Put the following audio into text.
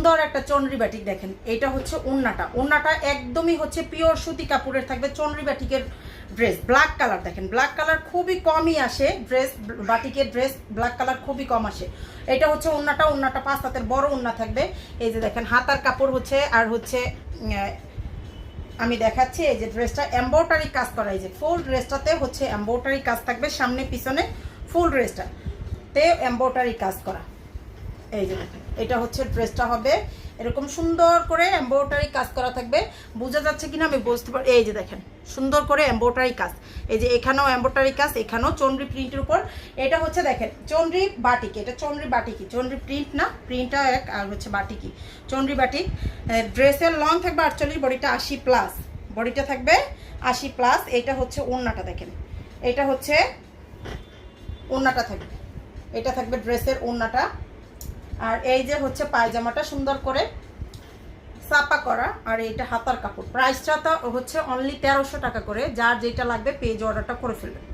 সুন্দর একটা চন্দ্রি বাটিক দেখেন, এটা হচ্ছে ওড়নাটা একদমই হচ্ছে পিওর সুতি কাপড়ের থাকবে, চন্দ্রি বাটিকের ড্রেস। ব্ল্যাক কালার দেখেন, ব্ল্যাক কালার খুবই কমই আসে ড্রেস, বাটিকের ড্রেস ব্ল্যাক কালার খুবই কম আসে। এটা হচ্ছে ওড়নাটা 5 হাতের বড় ওড়না থাকবে। এই যে দেখেন হাতার কাপড় হচ্ছে, আর হচ্ছে আমি দেখাচ্ছি এই যে ড্রেসটা এমব্রয়ডারি কাজ করা, এই যে ফুল ড্রেসটাতে হচ্ছে এমব্রয়ডারি কাজ থাকবে, সামনে পিছনে ফুল ড্রেসটাতে এমব্রয়ডারি কাজ করা। এই যে দেখেন এটা হচ্ছে ড্রেসটা হবে এরকম সুন্দর করে এমব্রয়ডারি কাজ করা থাকবে। বোঝা যাচ্ছে কিনা আমি বুঝতে পারি। এই যে দেখেন সুন্দর করে এমব্রয়ডারি কাজ, এই যে এখানেও এমব্রয়ডারি কাজ, এখানেও চন্দ্রি প্রিন্টের উপর। এটা হচ্ছে দেখেন চন্দ্রি বাটিক, এটা চন্দ্রি বাটিকি, চন্দ্রি প্রিন্ট না, প্রিন্টটা এক, আর হচ্ছে বাটিকি চন্দ্রি বাটিক। ড্রেসের লং থাকবে 48, বডিটা 80+, বডিটা থাকবে 80+। এটা হচ্ছে ওড়নাটা দেখেন, এটা হচ্ছে ওড়নাটা থাকবে, এটা থাকবে ড্রেসের ওড়নাটা। আর এই যে হচ্ছে পায়জামাটা সুন্দর করে ছাপা করা, আর এইটা হাতার কাপড়। প্রাইসটা তো হচ্ছে অনলি 1300 টাকা করে। যার যেটা লাগবে পেজ অর্ডারটা করে ফেলবেন।